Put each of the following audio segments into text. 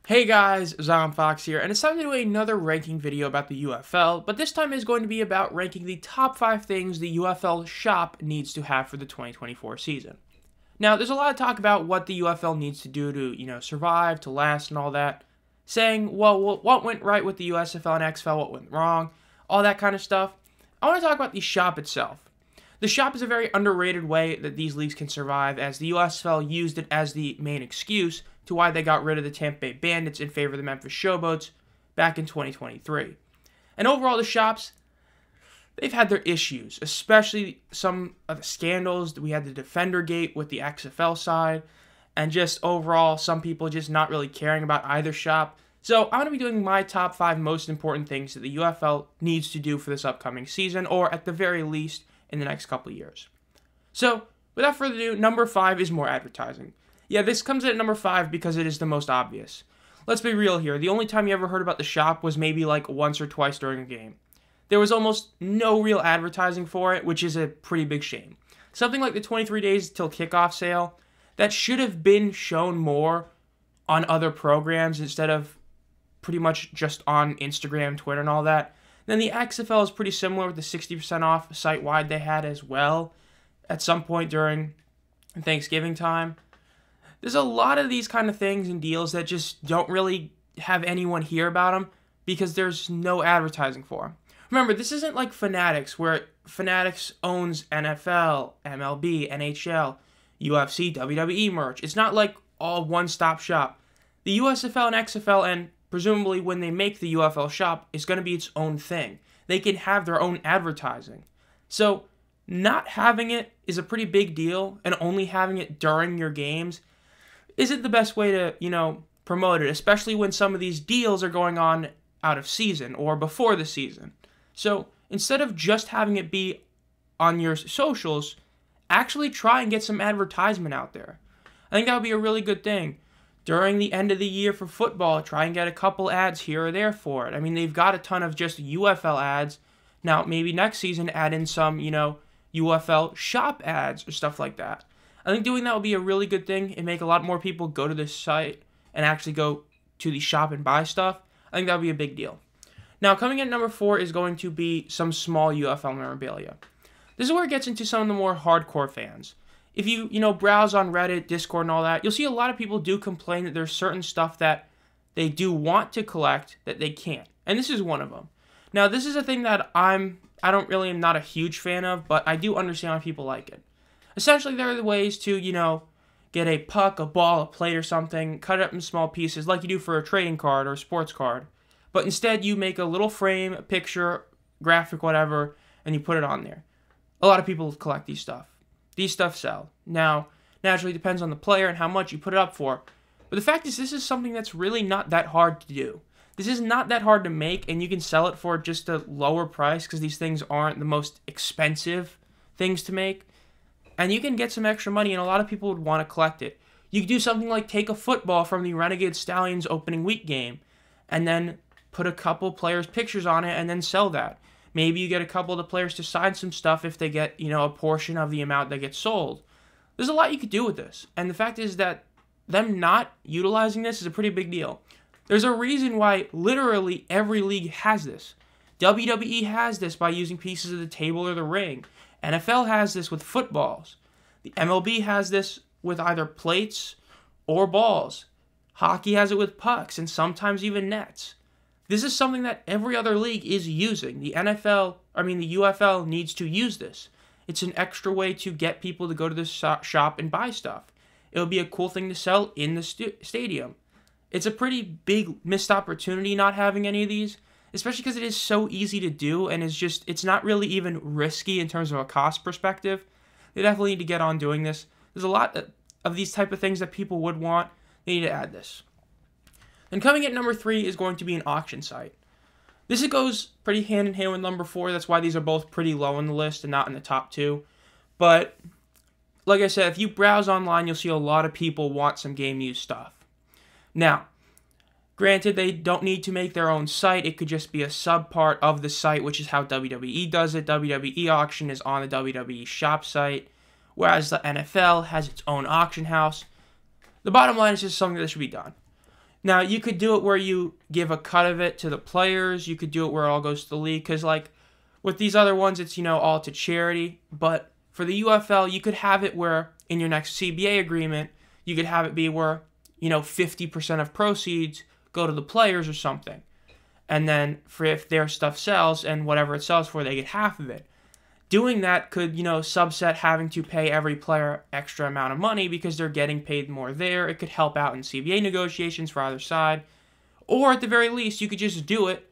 Hey guys, Fox here, and it's time to do another ranking video about the UFL, but this time is going to be about ranking the top 5 things the UFL shop needs to have for the 2024 season. Now, there's a lot of talk about what the UFL needs to do to, survive, to last, and all that, saying, well, what went right with the USFL and XFL, what went wrong, all that kind of stuff. I want to talk about the shop itself. The shop is a very underrated way that these leagues can survive, as the USFL used it as the main excuse to why they got rid of the Tampa Bay Bandits in favor of the Memphis Showboats back in 2023. And overall, the shops, they've had their issues, especially some of the scandals. We had the Defender Gate with the XFL side, and just overall, some people just not really caring about either shop. So I'm going to be doing my top 5 most important things that the UFL needs to do for this upcoming season, or at the very least, in the next couple of years. So, without further ado, number 5 is more advertising. Yeah, this comes in at number 5 because it is the most obvious. Let's be real here. The only time you ever heard about the shop was maybe like once or twice during a game. There was almost no real advertising for it, which is a pretty big shame. Something like the 23 days till kickoff sale, that should have been shown more on other programs instead of pretty much just on Instagram, Twitter, and all that. Then the XFL is pretty similar with the 60% off site-wide they had as well at some point during Thanksgiving time. There's a lot of these kind of things and deals that just don't really have anyone hear about them because there's no advertising for them. Remember, this isn't like Fanatics, where Fanatics owns NFL, MLB, NHL, UFC, WWE merch. It's not like all one-stop shop. The USFL and XFL, and presumably when they make the UFL shop, is going to be its own thing. They can have their own advertising. So, not having it is a pretty big deal, and only having it during your games isn't the best way to, promote it, especially when some of these deals are going on out of season or before the season. So, instead of just having it be on your socials, actually try and get some advertisement out there. I think that would be a really good thing. During the end of the year for football, try and get a couple ads here or there for it. I mean, they've got a ton of just UFL ads. Now, maybe next season add in some, UFL shop ads or stuff like that. I think doing that would be a really good thing and make a lot more people go to this site and actually go to the shop and buy stuff. I think that would be a big deal. Now, coming in at number 4 is going to be some small UFL memorabilia. This is where it gets into some of the more hardcore fans. If you, browse on Reddit, Discord, and all that, you'll see a lot of people do complain that there's certain stuff that they do want to collect that they can't. And this is one of them. Now, this is a thing that am not a huge fan of, but I do understand why people like it. Essentially, there are ways to, get a puck, a ball, a plate, or something, cut it up in small pieces like you do for a trading card or a sports card. But instead, you make a little frame, a picture, graphic, whatever, and you put it on there. A lot of people collect these stuff. These stuff sell. Now, naturally, it depends on the player and how much you put it up for. But the fact is, this is something that's really not that hard to do. This is not that hard to make, and you can sell it for just a lower price because these things aren't the most expensive things to make. And you can get some extra money, and a lot of people would want to collect it. You could do something like take a football from the Renegade Stallions opening week game, and then put a couple players' pictures on it, and then sell that. Maybe you get a couple of the players to sign some stuff if they get, a portion of the amount that gets sold. There's a lot you could do with this. And the fact is that them not utilizing this is a pretty big deal. There's a reason why literally every league has this. WWE has this by using pieces of the table or the ring. NFL has this with footballs. The MLB has this with either plates or balls. Hockey has it with pucks and sometimes even nets. This is something that every other league is using. The UFL needs to use this. It's an extra way to get people to go to the shop and buy stuff. It would be a cool thing to sell in the stadium. It's a pretty big missed opportunity not having any of these, especially because it is so easy to do and it's not really even risky in terms of a cost perspective. They definitely need to get on doing this. There's a lot of these type of things that people would want. They need to add this. And coming at number 3 is going to be an auction site. This goes pretty hand in hand with number 4. That's why these are both pretty low on the list and not in the top 2. But, like I said, if you browse online, you'll see a lot of people want some game use stuff. Now, granted, they don't need to make their own site. It could just be a sub-part of the site, which is how WWE does it. WWE auction is on the WWE shop site, whereas the NFL has its own auction house. The bottom line is just something that should be done. Now, you could do it where you give a cut of it to the players. You could do it where it all goes to the league. Because, like, with these other ones, it's, all to charity. But for the UFL, you could have it where in your next CBA agreement, you could have it be where, 50% of proceeds go to the players or something. And then for if their stuff sells and whatever it sells for, they get half of it. Doing that could, subset having to pay every player extra amount of money because they're getting paid more there. It could help out in CBA negotiations for either side. Or at the very least, you could just do it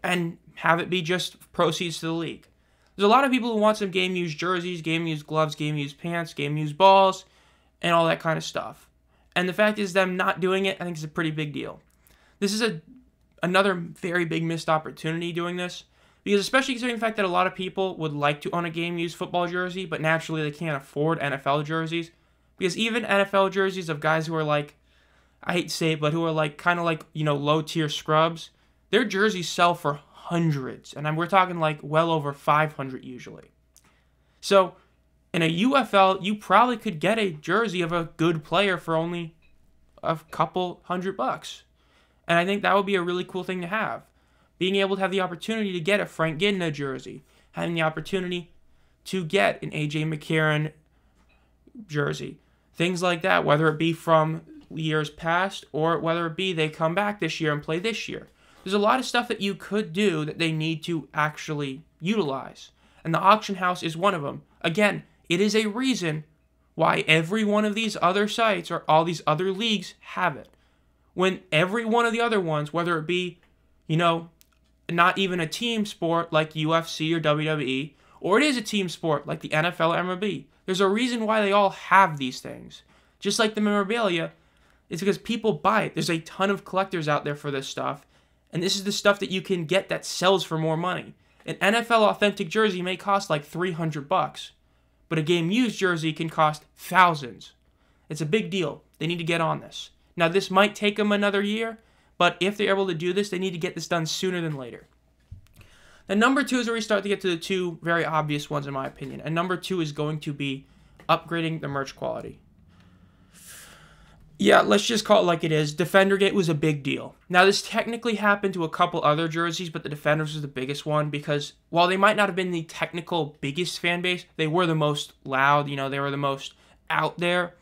and have it be just proceeds to the league. There's a lot of people who want some game-used jerseys, game-used gloves, game-used pants, game-used balls, and all that kind of stuff. And the fact is them not doing it, I think is a pretty big deal. This is another very big missed opportunity doing this. Because especially considering the fact that a lot of people would like to own a game-used football jersey, but naturally they can't afford NFL jerseys. Because even NFL jerseys of guys who are like, I hate to say it, but who are like kind of like, low-tier scrubs, their jerseys sell for hundreds. And we're talking like well over 500 usually. So in a UFL, you probably could get a jersey of a good player for only a couple $100. And I think that would be a really cool thing to have. Being able to have the opportunity to get a Frank Gidna jersey. Having the opportunity to get an A.J. McCarron jersey. Things like that, whether it be from years past or whether it be they come back this year and play this year. There's a lot of stuff that you could do that they need to actually utilize. And the auction house is one of them. Again, it is a reason why every one of these other sites or all these other leagues have it. When every one of the other ones, whether it be, not even a team sport like UFC or WWE, or it is a team sport like the NFL or MLB. There's a reason why they all have these things. Just like the memorabilia, it's because people buy it. There's a ton of collectors out there for this stuff, and this is the stuff that you can get that sells for more money. An NFL authentic jersey may cost like $300, but a game-used jersey can cost thousands. It's a big deal. They need to get on this. Now, this might take them another year, but if they're able to do this, they need to get this done sooner than later. And number 2 is where we start to get to the two very obvious ones, in my opinion. And number 2 is going to be upgrading the merch quality. Yeah, let's just call it like it is. Defendergate was a big deal. Now, this technically happened to a couple other jerseys, but the Defenders was the biggest one because while they might not have been the technical biggest fan base, they were the most loud, they were the most out there.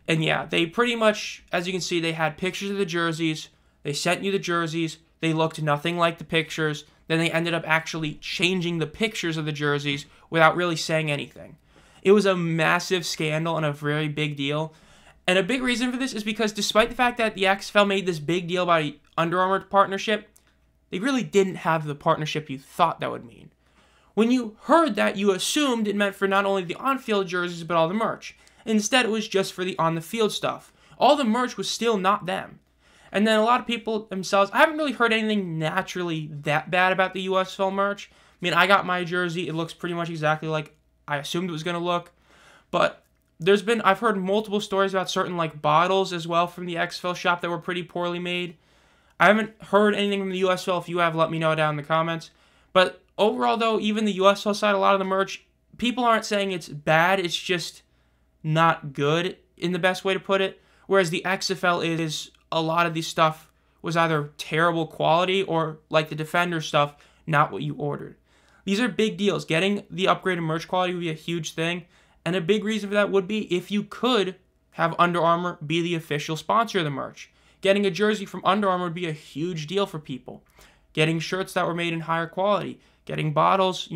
And yeah, they pretty much, as you can see, they had pictures of the jerseys. They sent you the jerseys. They looked nothing like the pictures. Then they ended up actually changing the pictures of the jerseys without really saying anything. It was a massive scandal and a very big deal. And a big reason for this is because despite the fact that the XFL made this big deal about an Under Armour partnership, they really didn't have the partnership you thought that would mean. When you heard that, you assumed it meant for not only the on-field jerseys, but all the merch. Instead, it was just for the on-the-field stuff. All the merch was still not them. And then a lot of people themselves, I haven't really heard anything naturally that bad about the USFL merch. I mean, I got my jersey. It looks pretty much exactly like I assumed it was going to look. But I've heard multiple stories about certain like bottles as well from the XFL shop that were pretty poorly made. I haven't heard anything from the USFL. If you have, let me know down in the comments. But overall, though, even the USFL side, a lot of the merch, people aren't saying it's bad. It's just not good in the best way to put it. Whereas the XFL is a lot of these stuff was either terrible quality or like the Defender stuff, not what you ordered. These are big deals. Getting the upgraded merch quality would be a huge thing. And a big reason for that would be if you could have Under Armour be the official sponsor of the merch. Getting a jersey from Under Armour would be a huge deal for people. Getting shirts that were made in higher quality. Getting bottles,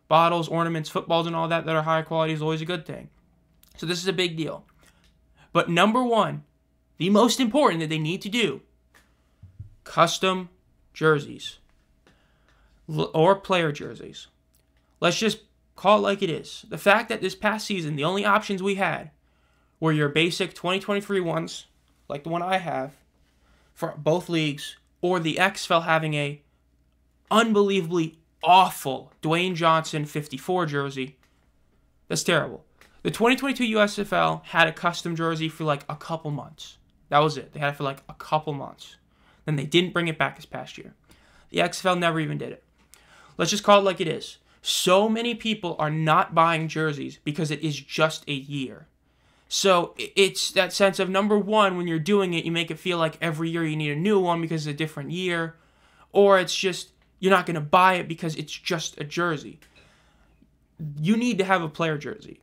bottles, ornaments, footballs, and all that are higher quality is always a good thing. So this is a big deal. But number 1, the most important that they need to do, custom jerseys or player jerseys. Let's just call it like it is. The fact that this past season, the only options we had were your basic 2023 ones, like the one I have, for both leagues, or the XFL having a unbelievably awful Dwayne Johnson 54 jersey. That's terrible. The 2022 USFL had a custom jersey for like a couple months. That was it. They had it for like a couple months. Then they didn't bring it back this past year. The XFL never even did it. Let's just call it like it is. So many people are not buying jerseys because it is just a year. So it's that sense of, number one, when you're doing it, you make it feel like every year you need a new one because it's a different year. Or it's just, you're not going to buy it because it's just a jersey. You need to have a player jersey,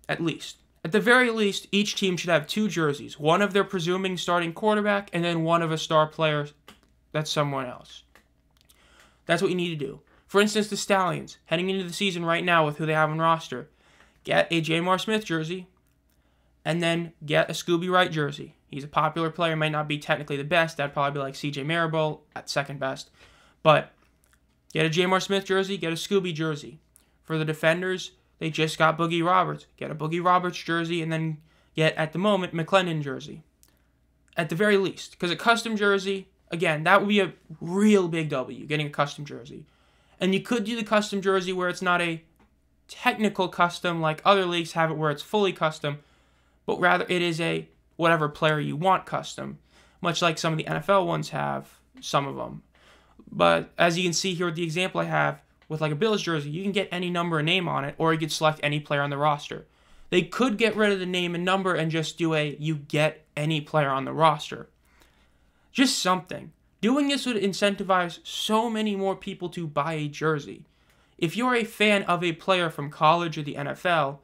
at least. At the very least, each team should have 2 jerseys. One of their presuming starting quarterback, and then one of a star player that's someone else. That's what you need to do. For instance, the Stallions, heading into the season right now with who they have on roster, get a Jamar Smith jersey, and then get a Scooby Wright jersey. He's a popular player, might not be technically the best. That'd probably be like CJ Marable at second best. But get a Jamar Smith jersey, get a Scooby jersey. For the defenders, they just got Boogie Roberts. Get a Boogie Roberts jersey, and then get, at the moment, McClendon jersey. At the very least. Because a custom jersey, again, that would be a real big W, getting a custom jersey. And you could do the custom jersey where it's not a technical custom like other leagues have it where it's fully custom, but rather it is a whatever player you want custom, much like some of the NFL ones have, some of them. But as you can see here with the example I have, with like a Bills jersey, you can get any number and name on it, or you could select any player on the roster. They could get rid of the name and number and just do a you get any player on the roster. Just something. Doing this would incentivize so many more people to buy a jersey. If you're a fan of a player from college or the NFL,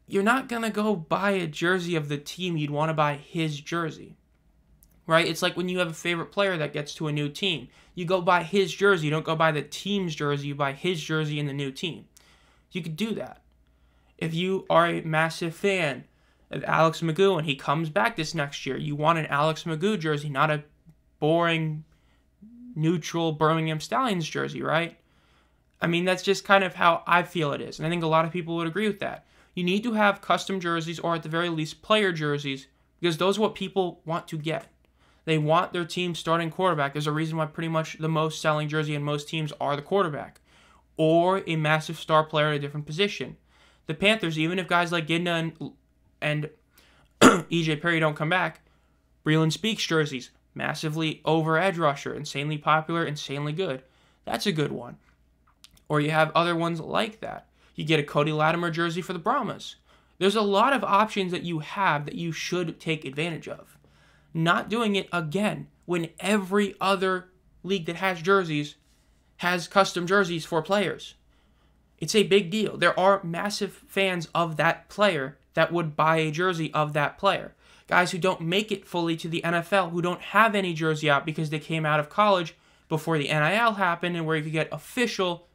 you're not going to go buy a jersey of the team. You'd want to buy his jersey, right? It's like when you have a favorite player that gets to a new team. You go buy his jersey. You don't go buy the team's jersey. You buy his jersey in the new team. You could do that. If you are a massive fan of Alex Magoo and he comes back this next year, you want an Alex Magoo jersey, not a boring, neutral Birmingham Stallions jersey, right? I mean, that's just kind of how I feel it is. And I think a lot of people would agree with that. You need to have custom jerseys, or at the very least player jerseys, because those are what people want to get. They want their team starting quarterback. There's a reason why pretty much the most selling jersey in most teams are the quarterback, or a massive star player at a different position. The Panthers, even if guys like Gidna and EJ Perry don't come back, Breeland Speaks jerseys, massively over edge rusher, insanely popular, insanely good. That's a good one. Or you have other ones like that. You get a Cody Latimer jersey for the Brahmas. There's a lot of options that you have that you should take advantage of. Not doing it again when every other league that has jerseys has custom jerseys for players. It's a big deal. There are massive fans of that player that would buy a jersey of that player. Guys who don't make it fully to the NFL, who don't have any jersey out because they came out of college before the NIL happened and where you could get official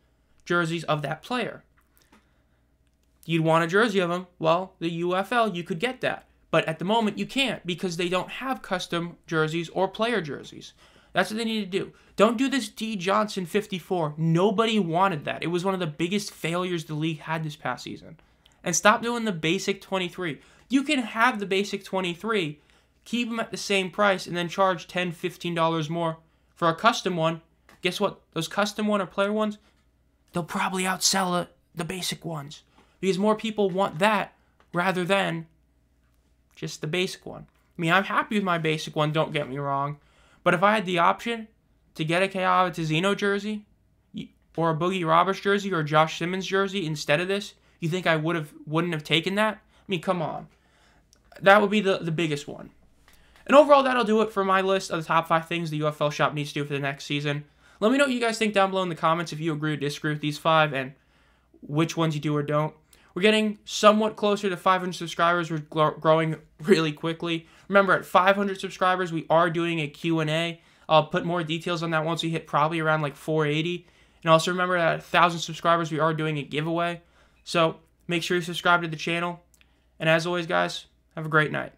jerseys of that player. You'd want a jersey of them. Well, the UFL, you could get that. But at the moment, you can't because they don't have custom jerseys or player jerseys. That's what they need to do. Don't do this D. Johnson 54. Nobody wanted that. It was one of the biggest failures the league had this past season. And stop doing the basic 23. You can have the basic 23, keep them at the same price, and then charge $10, $15 more for a custom one. Guess what? Those custom one or player ones, they'll probably outsell the basic ones. Because more people want that rather than just the basic one. I mean, I'm happy with my basic one, don't get me wrong. But if I had the option to get a Kayava Tizino jersey, or a Boogie Roberts jersey, or a Josh Simmons jersey instead of this, you think I wouldn't have taken that? I mean, come on. That would be the biggest one. And overall, that'll do it for my list of the top 5 things the UFL shop needs to do for the next season. Let me know what you guys think down below in the comments if you agree or disagree with these 5 and which ones you do or don't. We're getting somewhat closer to 500 subscribers. We're growing really quickly. Remember, at 500 subscribers, we are doing a Q&A. I'll put more details on that once we hit probably around like 480. And also remember that at 1,000 subscribers, we are doing a giveaway. So make sure you subscribe to the channel. And as always, guys, have a great night.